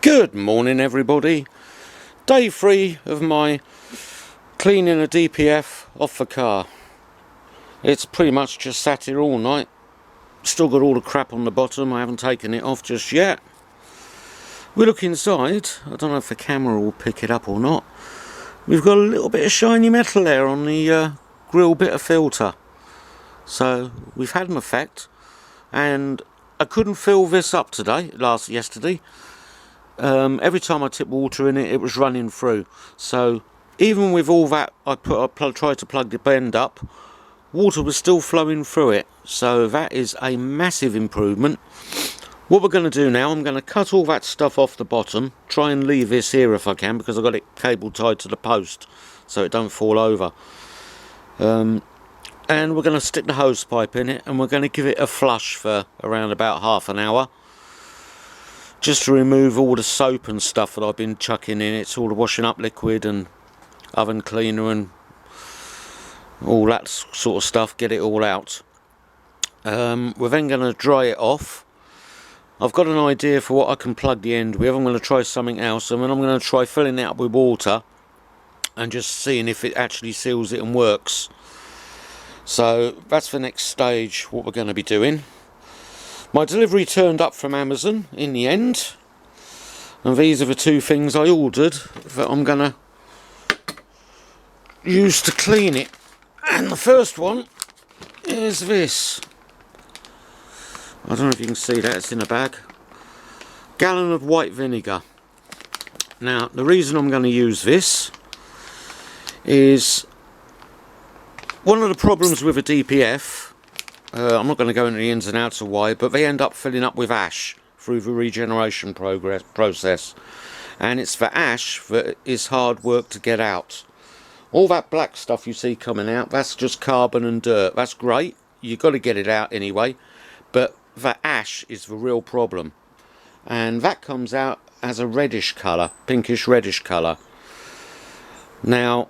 Good morning everybody. Day 3 of my cleaning a DPF off the car. It's pretty much just sat here all night. Still got all the crap on the bottom. I haven't taken it off just yet. We look inside. I don't know if the camera will pick it up or not. We've got a little bit of shiny metal there on the grill bit of filter. So we've had an effect. And I couldn't fill this up yesterday. Every time I tipped water in it, it was running through. So even with all that, I tried to plug the bend up, water was still flowing through it. So that is a massive improvement. What we're going to do now, I'm going to cut all that stuff off the bottom, try and leave this here if I can, because I've got it cable tied to the post so it don't fall over. And we're going to stick the hose pipe in it, and we're going to give it a flush for around about half an hour. Just to remove all the soap and stuff that I've been chucking in. It's all the washing up liquid and oven cleaner and all that sort of stuff. Get it all out. We're then going to dry it off. I've got an idea for what I can plug the end with. I'm going to try something else, and then I'm going to try filling it up with water and just seeing if it actually seals it and works. So that's the next stage, what we're going to be doing. My delivery turned up from Amazon in the end, and these are the two things I ordered that I'm going to use to clean it. And the first one is this. I don't know if you can see that, it's in a bag. Gallon of white vinegar. Now the reason I'm going to use this is one of the problems with a DPF. I'm not going to go into the ins and outs of why, but they end up filling up with ash through the regeneration process. And it's the ash that is hard work to get out. All that black stuff you see coming out, that's just carbon and dirt. That's great, you've got to get it out anyway. But the ash is the real problem. And that comes out as a reddish colour, pinkish reddish colour. Now,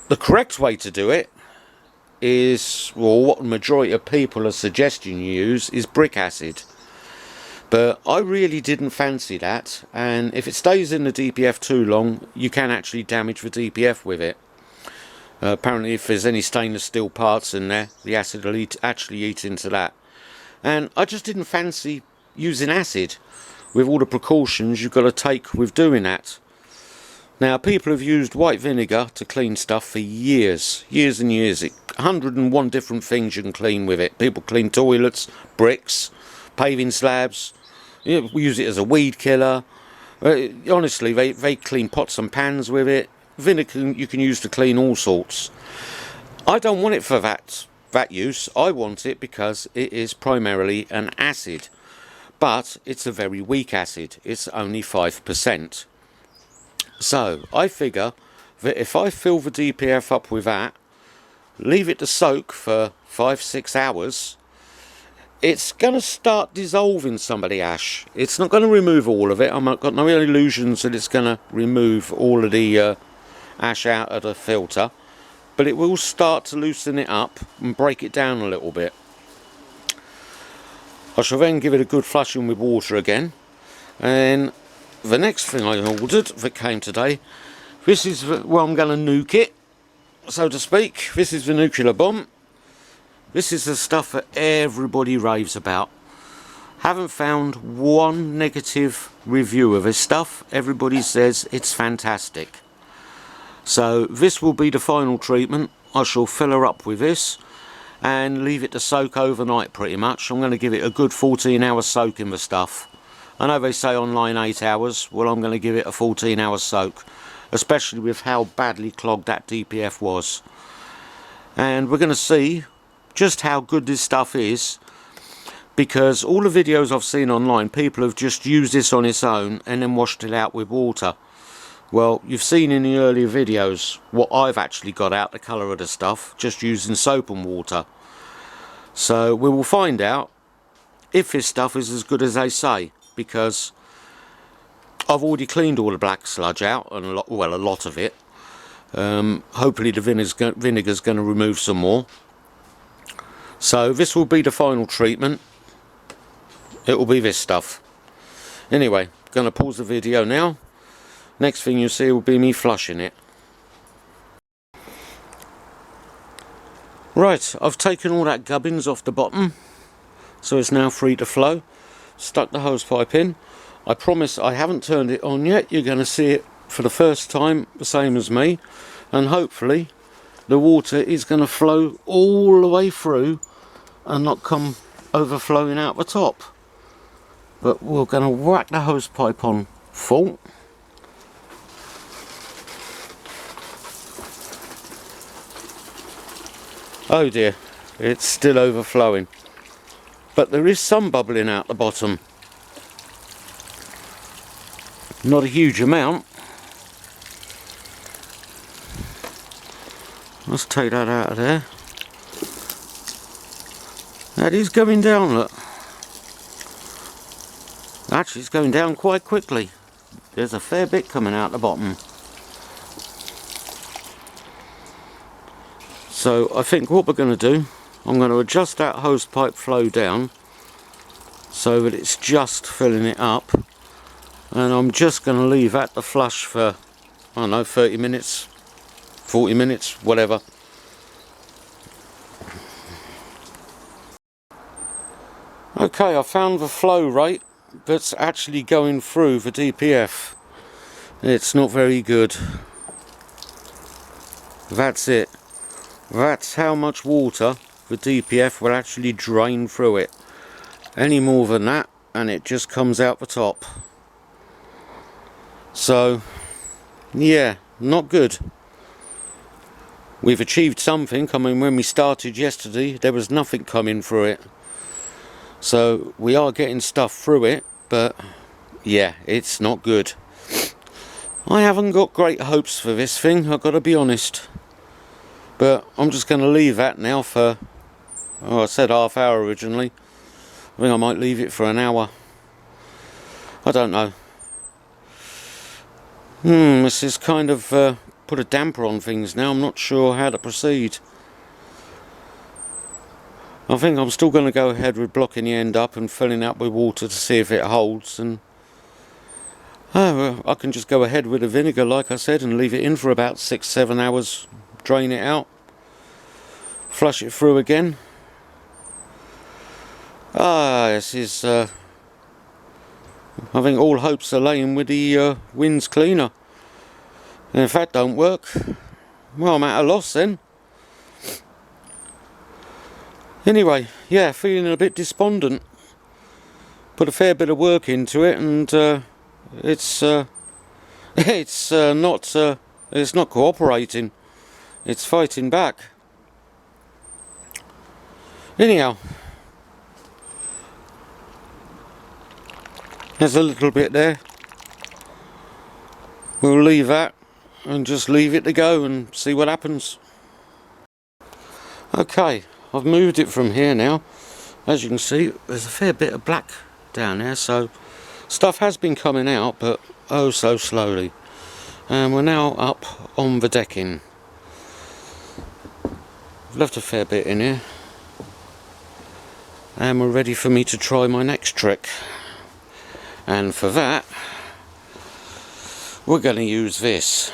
the correct way to do it is, well, what the majority of people are suggesting you use is brick acid, but I really didn't fancy that, and if it stays in the DPF too long you can actually damage the DPF with it. Apparently if there's any stainless steel parts in there, the acid will actually eat into that, and I just didn't fancy using acid with all the precautions you've got to take with doing that. Now, people have used white vinegar to clean stuff for years and years. 101 different things you can clean with it. People clean toilets, bricks, paving slabs. We use it as a weed killer. Honestly, they clean pots and pans with it. Vinegar you can use to clean all sorts. I don't want it for that use. I want it because it is primarily an acid. But it's a very weak acid. It's only 5%. So I figure that if I fill the DPF up with that, leave it to soak for 5-6 hours, it's going to start dissolving some of the ash. It's not going to remove all of it. I've got no illusions that it's going to remove all of the ash out of the filter, but it will start to loosen it up and break it down a little bit. I shall then give it a good flushing with water again, and the next thing I ordered that came today, this is well, I'm going to nuke it, so to speak. This is the nuclear bomb. This is the stuff that everybody raves about. Haven't found one negative review of this stuff. Everybody says it's fantastic. So this will be the final treatment. I shall fill her up with this and leave it to soak overnight pretty much. I'm going to give it a good 14-hour soak in the stuff. I know they say online 8 hours, well I'm going to give it a 14-hour soak, especially with how badly clogged that DPF was. And we're going to see just how good this stuff is, because all the videos I've seen online, people have just used this on its own and then washed it out with water. Well, you've seen in the earlier videos what I've actually got out, the colour of the stuff, just using soap and water. So we will find out if this stuff is as good as they say, because I've already cleaned all the black sludge out, and a lot of it. Hopefully the vinegar's going to remove some more. So this will be the final treatment. It will be this stuff. Anyway, going to pause the video now. Next thing you'll see will be me flushing it. Right, I've taken all that gubbins off the bottom, so it's now free to flow. Stuck the hose pipe in. I promise I haven't turned it on yet. You're going to see it for the first time, the same as me, and hopefully the water is going to flow all the way through and not come overflowing out the top. But we're going to whack the hose pipe on full. Oh dear, it's still overflowing, but there is some bubbling out the bottom. Not a huge amount. Let's take that out of there. That is going down, look. Actually, it's going down quite quickly. There's a fair bit coming out the bottom. So I think what we're going to do, I'm going to adjust that hose pipe flow down so that it's just filling it up, and I'm just going to leave that to flush for, I don't know, 30 minutes, 40 minutes, whatever. Okay, I found the flow rate that's actually going through the DPF. It's not very good. That's it. That's how much water the DPF will actually drain through it. Any more than that and it just comes out the top. So yeah, not good. We've achieved something. I mean, when we started yesterday there was nothing coming through it. So we are getting stuff through it, but yeah, it's not good. I haven't got great hopes for this thing, I've got to be honest. But I'm just going to leave that now for, oh, I said half hour originally. I think I might leave it for an hour. I don't know. This is kind of put a damper on things now. I'm not sure how to proceed. I think I'm still going to go ahead with blocking the end up and filling up with water to see if it holds. And I can just go ahead with the vinegar, like I said, and leave it in for about 6-7 hours. Drain it out, flush it through again. This is I think all hopes are laying with the winds cleaner, and if that don't work, well, I'm at a loss then. Anyway, yeah, feeling a bit despondent. Put a fair bit of work into it, and it's not cooperating. It's fighting back. Anyhow, there's a little bit there. We'll leave that and just leave it to go and see what happens. Okay, I've moved it from here now. As you can see, there's a fair bit of black down there, so stuff has been coming out, but oh so slowly. And we're now up on the decking. I've left a fair bit in here, and we're ready for me to try my next trick. And for that, we're going to use this.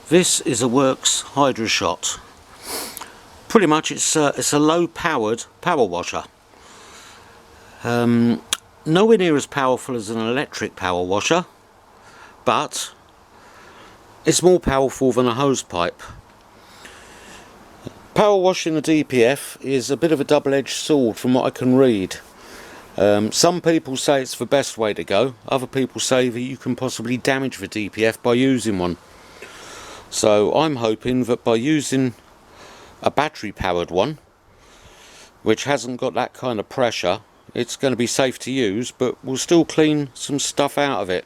This is a Works hydroshot. Pretty much it's a low powered power washer. Nowhere near as powerful as an electric power washer, but it's more powerful than a hose pipe. Power washing the DPF is a bit of a double-edged sword from what I can read. Some people say it's the best way to go. Other people say that you can possibly damage the DPF by using one. So I'm hoping that by using a battery powered one, which hasn't got that kind of pressure, it's going to be safe to use, but we'll still clean some stuff out of it.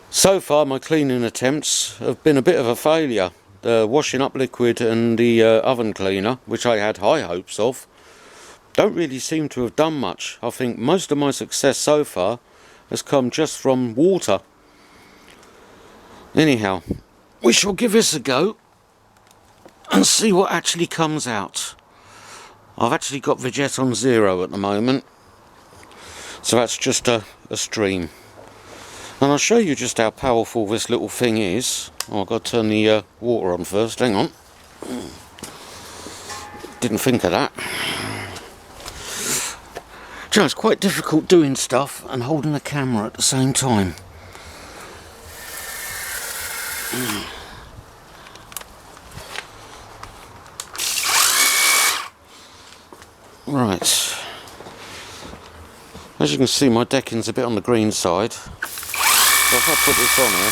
So far my cleaning attempts have been a bit of a failure. The washing up liquid and the oven cleaner, which I had high hopes of, don't really seem to have done much. I think most of my success so far has come just from water. Anyhow, we shall give this a go and see what actually comes out. I've actually got the jet on 0 at the moment, So that's just a stream. And I'll show you just how powerful this little thing is. Oh, I've got to turn the water on first, hang on. Didn't think of that. You know, it's quite difficult doing stuff and holding the camera at the same time. Right. As you can see, my decking's a bit on the green side. So if I put this on here,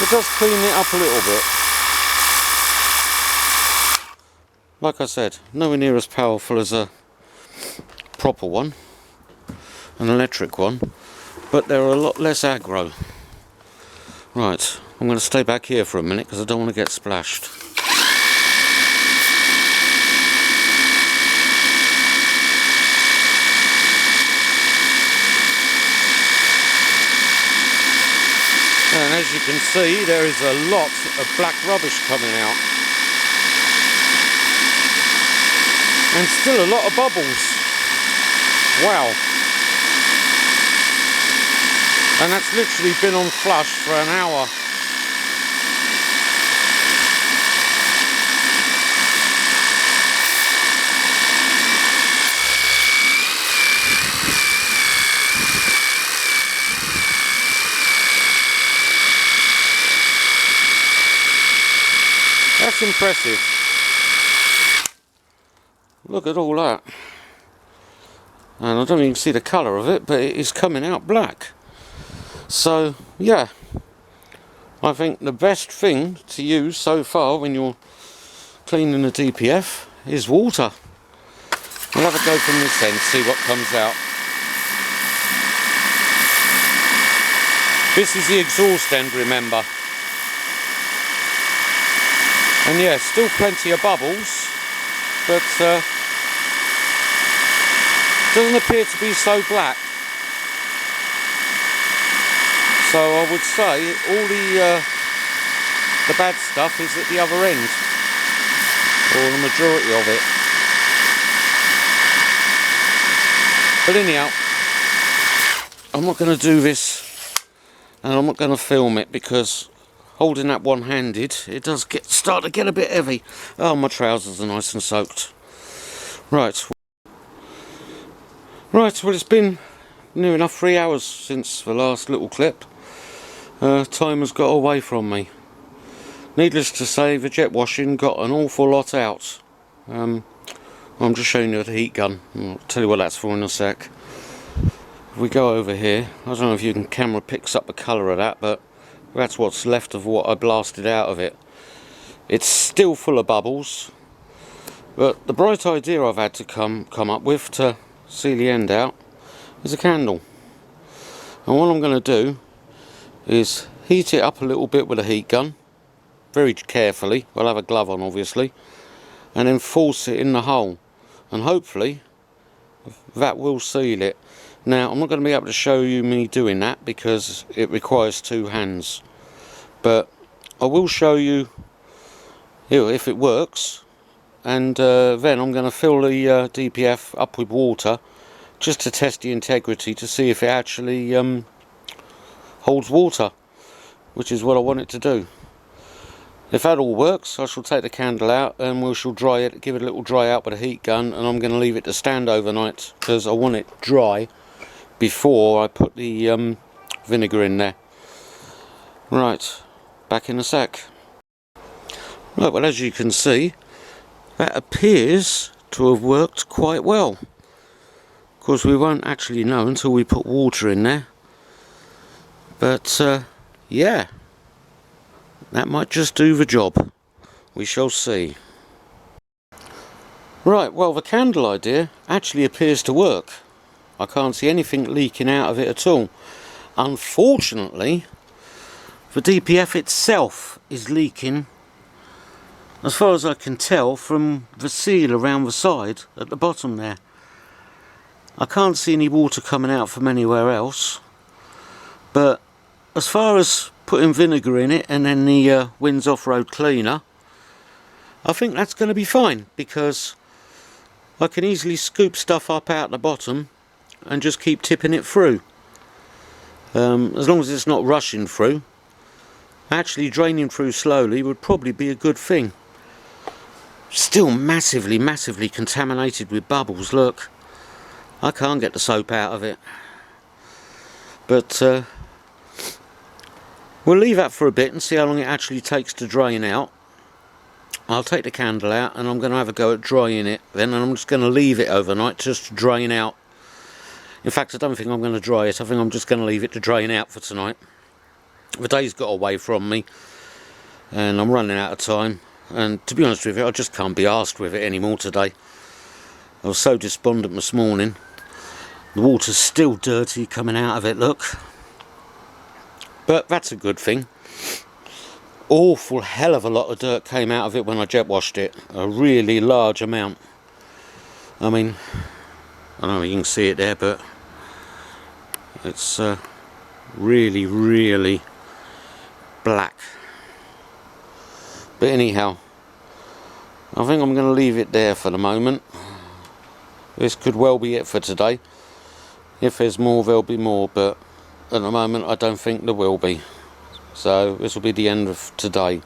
it does clean it up a little bit. Like I said, nowhere near as powerful as a proper one, an electric one, but they're a lot less aggro. Right, I'm going to stay back here for a minute because I don't want to get splashed. And as you can see, there is a lot of black rubbish coming out. And still a lot of bubbles. Wow. And that's literally been on flush for an hour. That's impressive. Look at all that. And I don't even see the colour of it, but it is coming out black. So, yeah. I think the best thing to use so far when you're cleaning a DPF is water. We'll have a go from this end, see what comes out. This is the exhaust end, remember. And yeah, still plenty of bubbles, but doesn't appear to be so black. So I would say all the bad stuff is at the other end, or the majority of it. But anyhow, I'm not going to do this, and I'm not going to film it because holding that one-handed, it does start to get a bit heavy. Oh, my trousers are nice and soaked. Right. Right, well, it's been near enough 3 hours since the last little clip. Time has got away from me. Needless to say, the jet washing got an awful lot out. I'm just showing you the heat gun. I'll tell you what that's for in a sec. If we go over here, I don't know if you can camera picks up the colour of that, but that's what's left of what I blasted out of it. It's still full of bubbles, but the bright idea I've had to come up with to see the end out is a candle. And what I'm going to do is heat it up a little bit with a heat gun, very carefully. I'll have a glove on obviously, and then force it in the hole, and hopefully that will seal it. Now, I'm not going to be able to show you me doing that because it requires two hands, but I will show you here if it works, and then I'm going to fill the DPF up with water just to test the integrity to see if it actually holds water, which is what I want it to do. If that all works, I shall take the candle out and we shall dry it, give it a little dry out with a heat gun, and I'm going to leave it to stand overnight because I want it dry before I put the vinegar in there. Right, back in a sec. Right, well, as you can see, that appears to have worked quite well. Of course, we won't actually know until we put water in there. But, yeah, that might just do the job. We shall see. Right, well, the candle idea actually appears to work. I can't see anything leaking out of it at all. Unfortunately, the DPF itself is leaking, as far as I can tell, from the seal around the side at the bottom there. I can't see any water coming out from anywhere else, but as far as putting vinegar in it and then the Winds Off-Road cleaner, I think that's going to be fine, because I can easily scoop stuff up out the bottom and just keep tipping it through. As long as it's not rushing through. Actually draining through slowly would probably be a good thing. Still massively contaminated with bubbles, look. I can't get the soap out of it. But we'll leave that for a bit and see how long it actually takes to drain out. I'll take the candle out and I'm going to have a go at drying it then, and I'm just going to leave it overnight just to drain out. In fact, I don't think I'm going to dry it. I think I'm just going to leave it to drain out for tonight. The day's got away from me and I'm running out of time, and to be honest with you, I just can't be arsed with it anymore today. I was so despondent this morning. The water's still dirty coming out of it, look. But that's a good thing. Awful hell of a lot of dirt came out of it when I jet washed it. A really large amount. I mean, I don't know if you can see it there, but it's really black. But anyhow, I think I'm going to leave it there for the moment. This could well be it for today. If there's more, there'll be more, but at the moment I don't think there will be. So this will be the end of today.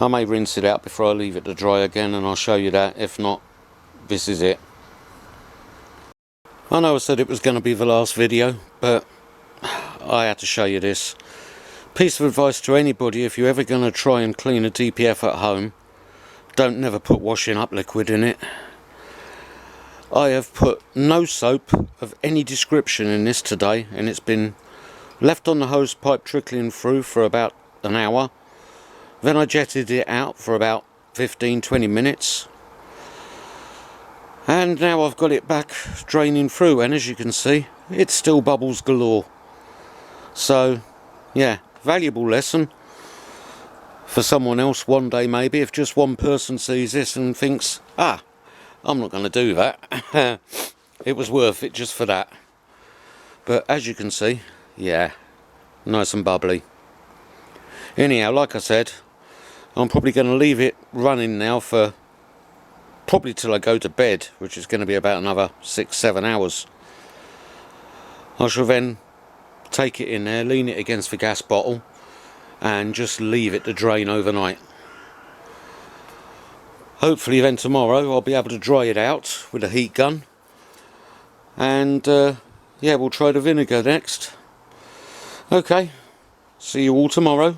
I may rinse it out before I leave it to dry again, and I'll show you that. If not, this is it. I know I said it was going to be the last video, but I had to show you this. Piece of advice to anybody: if you're ever going to try and clean a DPF at home, don't never put washing up liquid in it. I have put no soap of any description in this today, and it's been left on the hose pipe trickling through for about an hour. Then I jetted it out for about 15-20 minutes. And now I've got it back draining through, and as you can see, it's still bubbles galore. So, yeah, valuable lesson for someone else one day maybe, if just one person sees this and thinks, ah, I'm not going to do that. It was worth it just for that. But as you can see, yeah, nice and bubbly. Anyhow, like I said, I'm probably going to leave it running now for probably till I go to bed, which is going to be about another 6-7 hours. I shall then take it in there, lean it against the gas bottle, and just leave it to drain overnight. Hopefully then tomorrow I'll be able to dry it out with a heat gun, and yeah, we'll try the vinegar next. Okay, see you all tomorrow.